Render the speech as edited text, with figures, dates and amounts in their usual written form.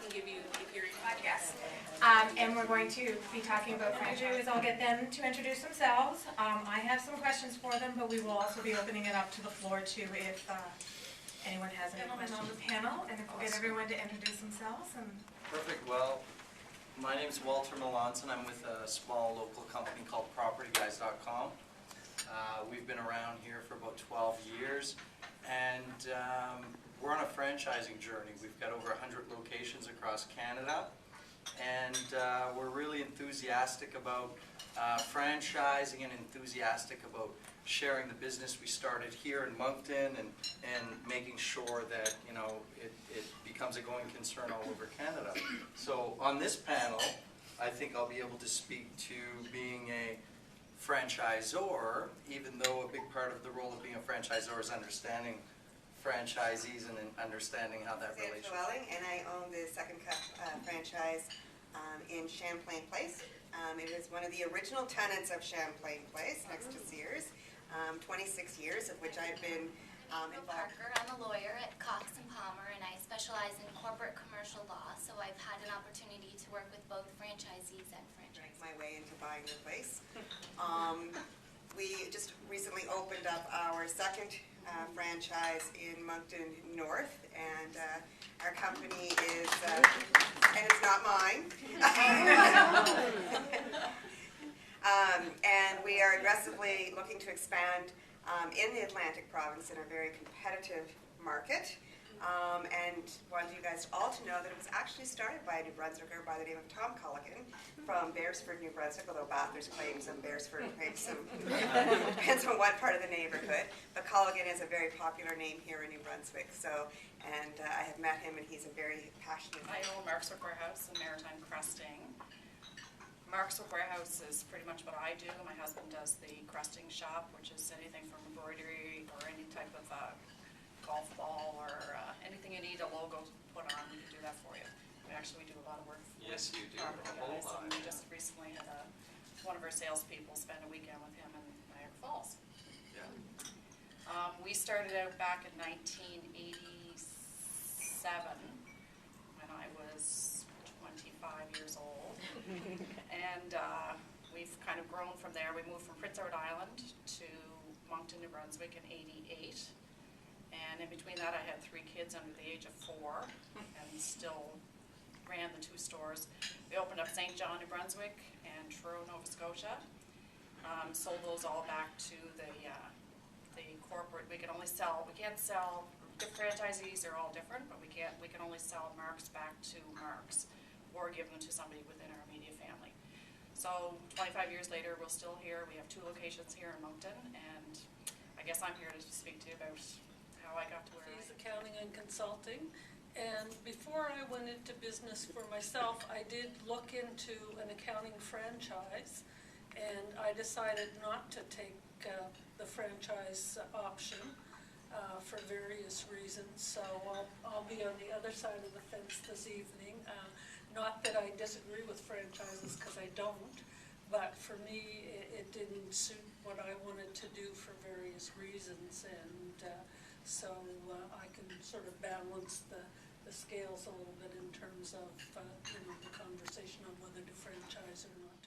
can give you your Yes. And we're going to be talking about franchises. I'll get them to introduce themselves. I have some questions for them, but we will also be opening it up to the floor too if anyone has any questions on the panel. And if we'll get everyone to introduce themselves. Perfect. Well, my name is Walter Melanson. I'm with a small local company called PropertyGuys.com. We've been around here for about 12 years, and we're on a franchising journey. We've got over 100 locations across Canada, and we're really enthusiastic about franchising and enthusiastic about sharing the business we started here in Moncton and making sure that, you know, it becomes a going concern all over Canada. So on this panel, I think I'll be able to speak to being a franchisor, even though a big part of the role of being a franchisor is understanding franchisees and understanding how that relationship. And I own the Second Cup franchise in Champlain Place. It is one of the original tenants of Champlain Place, next to Sears. 26 years of which I've been involved. Parker. I'm a lawyer at Cox & Palmer, and I specialize in corporate commercial law, so I've had an opportunity to work with both franchisees and franchisees. My way into buying the place. We just recently opened up our second franchise in Moncton North, and our company is, and it's not mine, and we are aggressively looking to expand in the Atlantic province in a very competitive market. And wanted you guys all to know that it was actually started by a New Brunswicker by the name of Tom Culligan from Beresford, New Brunswick, although Bathurst claims some, Beresford claims some, depends on what part of the neighborhood. But Culligan is a very popular name here in New Brunswick. So, and I have met him, and he's a very passionate. I own Mark's Warehouse and Maritime Crusting. Mark's Warehouse is pretty much what I do. My husband does the crusting shop, which is anything from embroidery or any type of golf ball or anything you need a logo put on, we can do that for you. We do a lot of work for Yes, you do. Guys, and we just recently had one of our salespeople spend a weekend with him in Niagara Falls. Yeah. We started out back in 1987 when I was 25 years old, and we've kind of grown from there. We moved from Prince Edward Island to Moncton, New Brunswick in '88. And in between that, I had 3 kids under the age of 4 and still ran the 2 stores. We opened up St. John, New Brunswick and Truro, Nova Scotia. Sold those all back to the corporate. We can't sell, the franchisees are all different, but we can only sell Marks back to Marks or give them to somebody within our immediate family. So 25 years later, we're still here. We have 2 locations here in Moncton, and I guess I'm here to speak to you about how I got to where Fees, accounting and consulting. And before I went into business for myself, I did look into an accounting franchise, and I decided not to take the franchise option for various reasons. So I'll be on the other side of the fence this evening. Not that I disagree with franchises, because I don't, but for me it didn't suit what I wanted to do for various reasons, and so I can sort of balance the scales a little bit in terms of the conversation on whether to franchise or not to